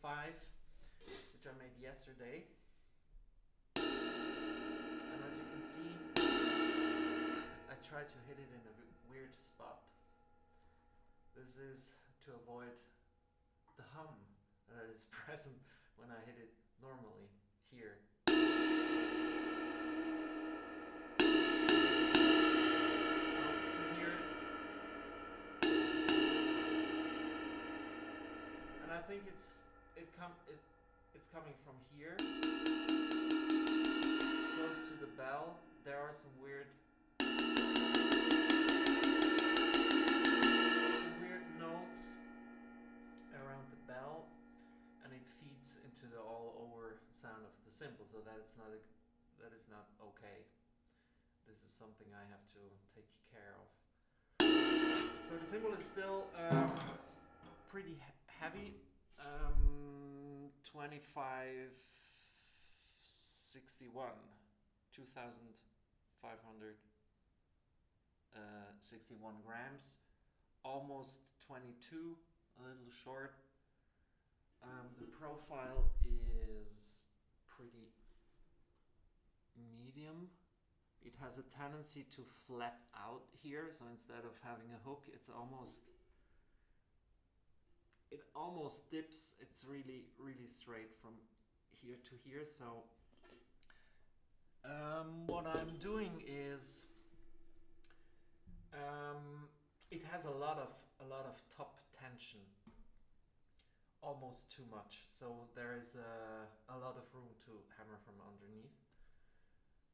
5, which I made yesterday. And as you can see, I try to hit it in a weird spot. This is to avoid the hum that is present when I hit it normally here. And I think it's coming from here, close to the bell. There are some weird notes around the bell, and it feeds into the all-over sound of the cymbal. So that is not okay. This is something I have to take care of. So the cymbal is still pretty heavy, 2561, 2561 grams, almost 22, a little short. The profile is pretty medium. It has a tendency to flat out here, so instead of having a hook, it almost dips. It's really, really straight from here to here. So what I'm doing is it has a lot of top tension, almost too much. So there is a lot of room to hammer from underneath.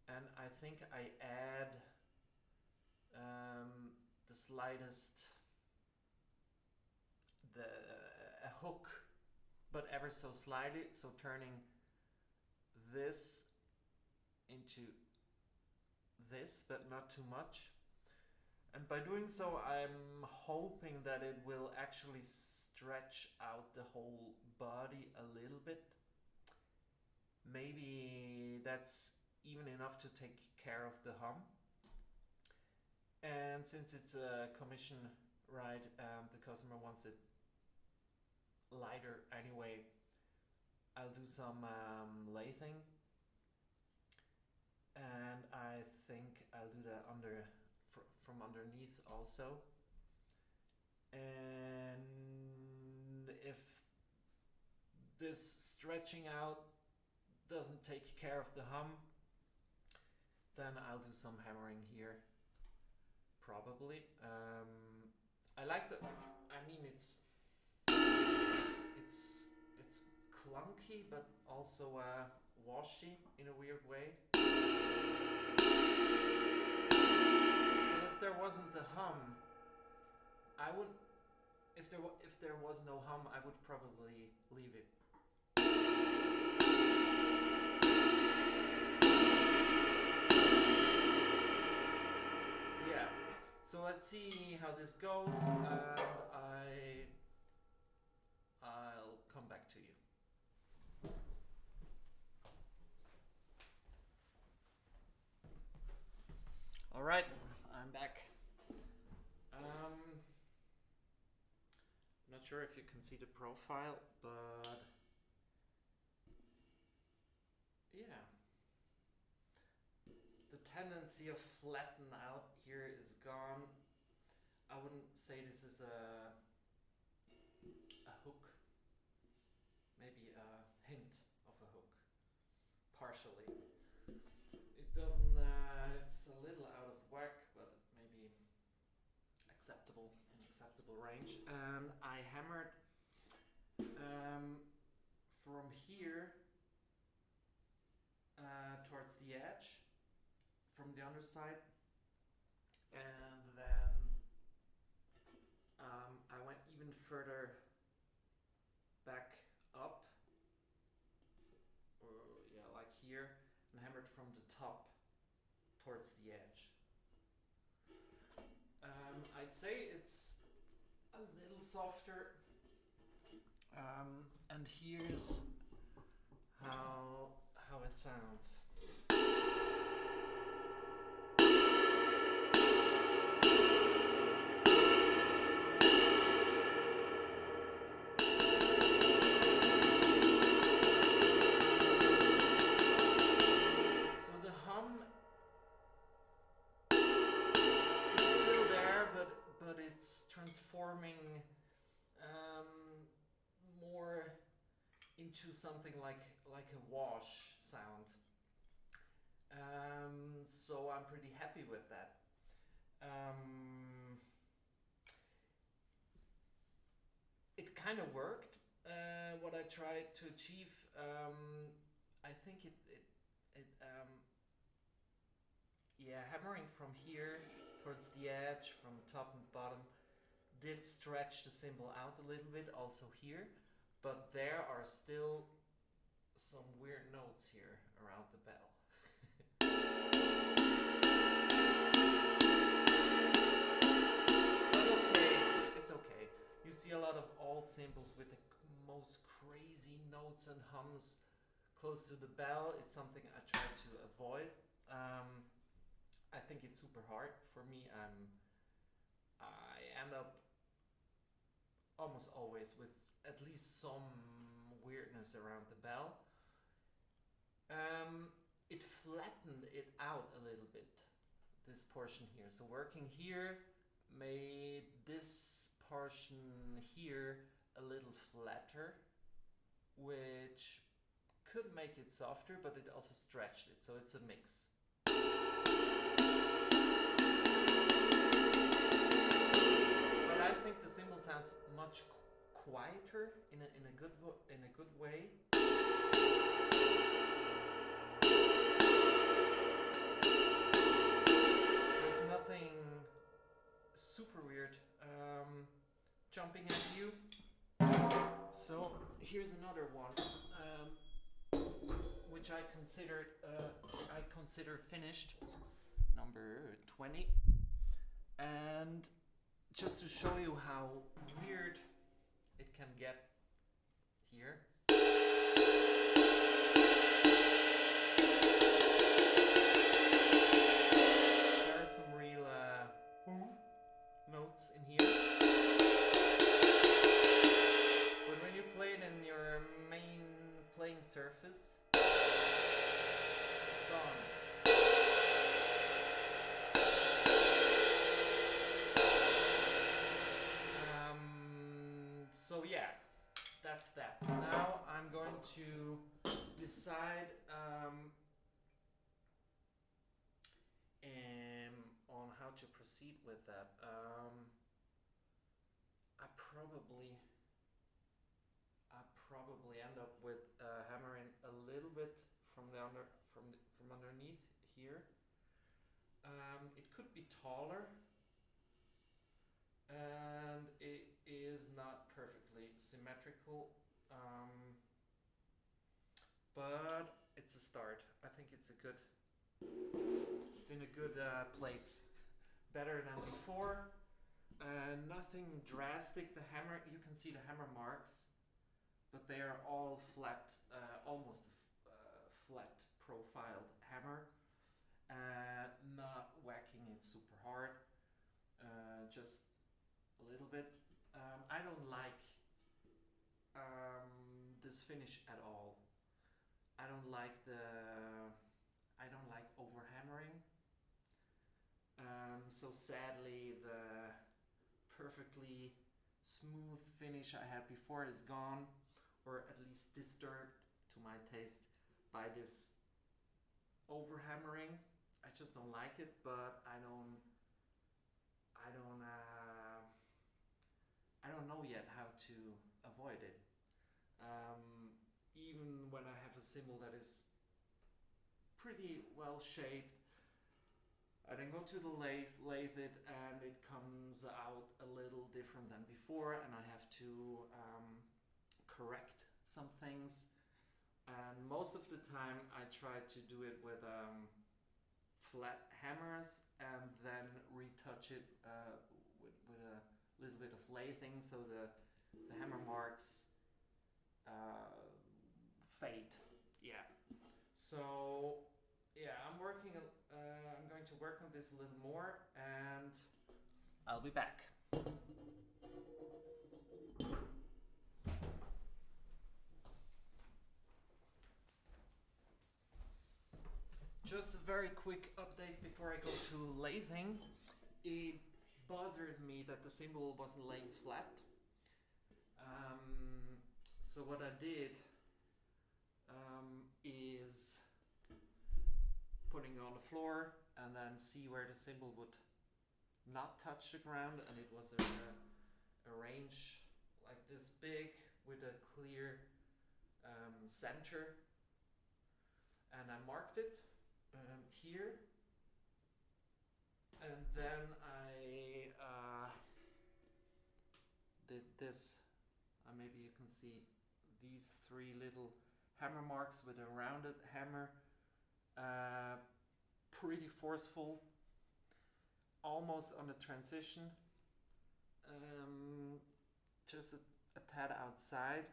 And I think I add the slightest, a hook, but ever so slightly, so turning this into this, but not too much. And by doing so, I'm hoping that it will actually stretch out the whole body a little bit. Maybe that's even enough to take care of the hum. And since it's a commission ride, the customer wants it lighter anyway, I'll do some lathing, and I think I'll do that from underneath also. And if this stretching out doesn't take care of the hum, then I'll do some hammering here, probably. I like the, I mean, it's clunky, but also washy in a weird way. So if there wasn't the hum, I would, if there was no hum, I would probably leave it. Yeah, so let's see how this goes, and I'll come back to you. All right, I'm back. Not sure if you can see the profile, but yeah, the tendency of flatten out here is gone. I wouldn't say this is a hook, maybe a hint of a hook, partially. It doesn't, it's a little out of whack, but maybe acceptable, in acceptable range. And I hammered from here towards the edge, from the underside, and then I went even further back up, or yeah, like here, and hammered from the top towards the edge. I'd say it's a little softer, and here's how it sounds. something like a wash sound. So I'm pretty happy with that. It kind of worked. What I tried to achieve, I think yeah, hammering from here towards the edge, from top and bottom, did stretch the cymbal out a little bit, also here, but there are still some weird notes here around the bell. But okay, it's okay. You see a lot of old cymbals with the most crazy notes and hums close to the bell. It's something I try to avoid. I think it's super hard for me. I end up almost always with at least some weirdness around the bell. It flattened it out a little bit, this portion here. So working here made this portion here a little flatter, which could make it softer, but it also stretched it, so it's a mix. But I think the cymbal sounds much quieter in a good way. There's nothing super weird jumping at you. So here's another one, which I consider finished, number 20. And just to show you how weird it can get here. There are some real notes in here. But when you play it in your main playing surface, it's gone. So yeah, that's that. Now I'm going to decide on how to proceed with that. I probably end up with hammering a little bit from underneath here. It could be taller, and it is not perfectly symmetrical, but it's a start. I think it's in a good place, better than before. Nothing drastic. The hammer, you can see the hammer marks, but they are all flat, almost flat profiled hammer, not whacking it super hard, just a little bit. I don't like this finish at all. I don't like overhammering. So sadly, the perfectly smooth finish I had before is gone, or at least disturbed to my taste by this overhammering. I just don't like it, but I don't know yet how to avoid it. Even when I have a cymbal that is pretty well shaped, I then go to the lathe it, and it comes out a little different than before, and I have to correct some things. And most of the time I try to do it with flat hammers and then retouch it with a little bit of lathing, so the hammer marks fade. Yeah. So yeah, I'm going to work on this a little more, and I'll be back. Just a very quick update before I go to lathing. It bothered me that the cymbal wasn't laying flat. So what I did the floor and then see where the cymbal would not touch the ground, and it was a range like this big with a clear center, and I marked it here, and then I did this. Maybe you can see these three little hammer marks with a rounded hammer, pretty forceful, almost on the transition, just a tad outside,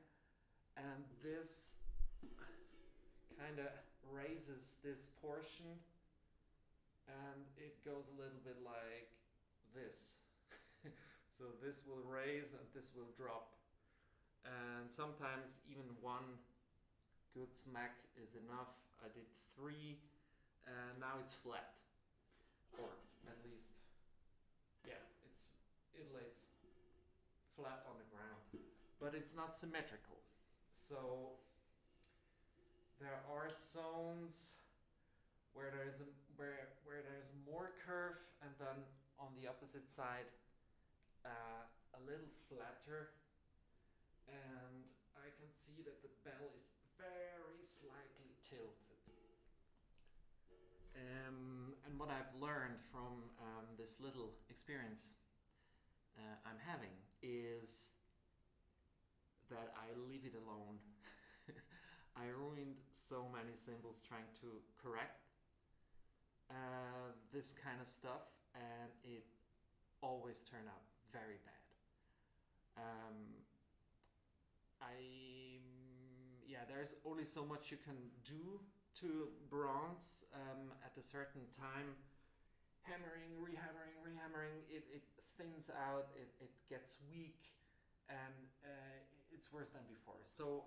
and this kind of raises this portion, and it goes a little bit like this. So this will raise and this will drop, and sometimes even one good smack is enough. I did 3, and now it's flat, or at least, yeah, it lays flat on the ground, but it's not symmetrical. So there are zones where there's more curve, and then on the opposite side a little flatter, and I can see that the bell is very slightly tilted. And what I've learned from this little experience I'm having is that I leave it alone. I ruined so many cymbals trying to correct this kind of stuff, and it always turned out very bad. There's only so much you can do to bronze at a certain time. Hammering, rehammering, it thins out, it gets weak, and it's worse than before. So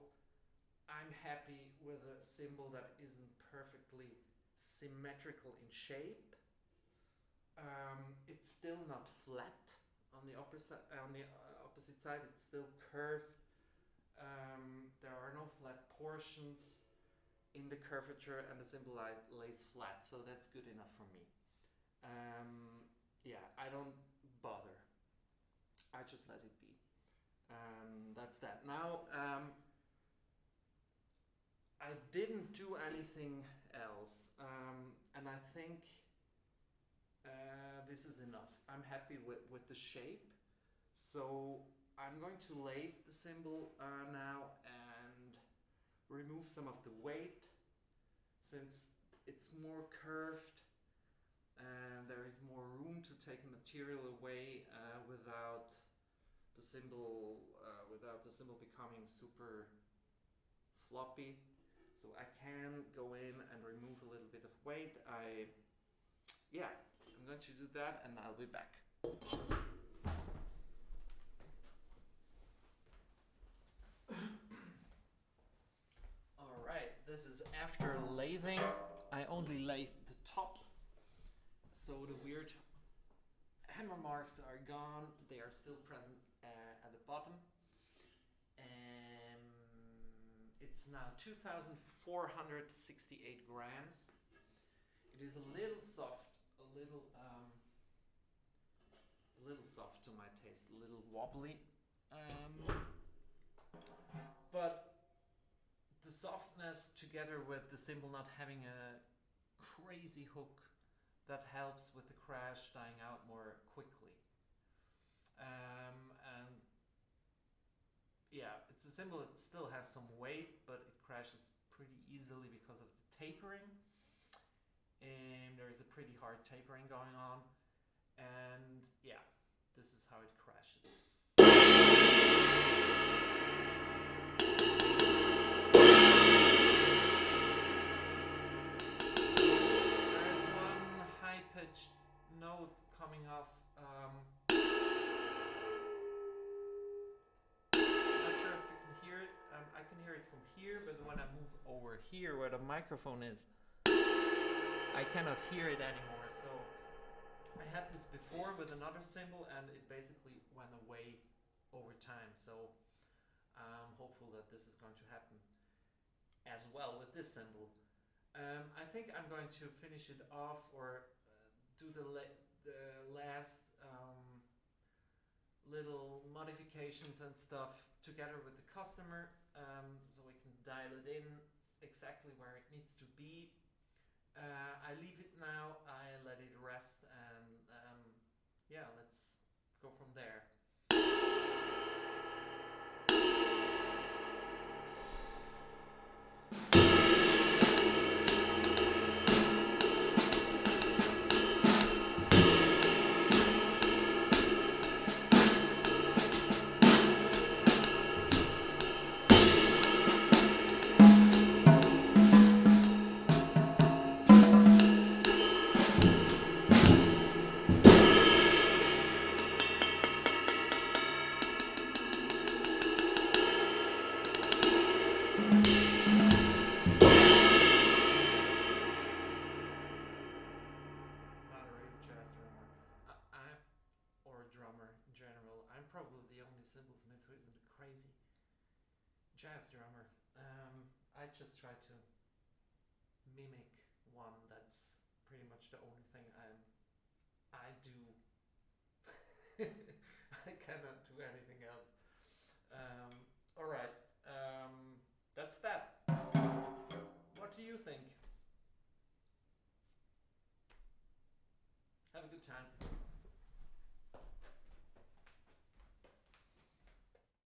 I'm happy with a cymbal that isn't perfectly symmetrical in shape. It's still not flat on the opposite side. It's still curved. There are no flat portions in the curvature, and the cymbal lays flat, so that's good enough for me. I don't bother. I just let it be. That's that. Now, I didn't do anything else, and I think this is enough. I'm happy with the shape, so I'm going to lathe the cymbal now and remove some of the weight, since it's more curved and there is more room to take material away without the cymbal becoming super floppy. So I can go in and remove a little bit of weight. I'm going to do that, and I'll be back. Alright, this is after lathing. I only lathed the top, so the weird hammer marks are gone. They are still present at the bottom. It's now 2,468 grams. It is a little soft, a little soft to my taste, a little wobbly. But the softness, together with the cymbal not having a crazy hook, that helps with the crash dying out more quickly. It's a cymbal that still has some weight, but it crashes pretty easily because of the tapering. And there is a pretty hard tapering going on, and this is how it crashes. There is one high-pitched note coming off. I can hear it from here, but when I move over here where the microphone is, I cannot hear it anymore. So I had this before with another cymbal, and it basically went away over time. So I'm hopeful that this is going to happen as well with this cymbal. I think I'm going to finish it off, or do the last little modifications and stuff together with the customer, so we can dial it in exactly where it needs to be. I leave it now, I let it rest, and yeah, let's go from there. Not a real jazz drummer. Or a drummer in general. I'm probably the only Cymbalsmith who isn't a crazy jazz drummer. I just try to mimic one. That's pretty much the only thing I do. I cannot do anything else. All right. That's that. What do you think? Have a good time.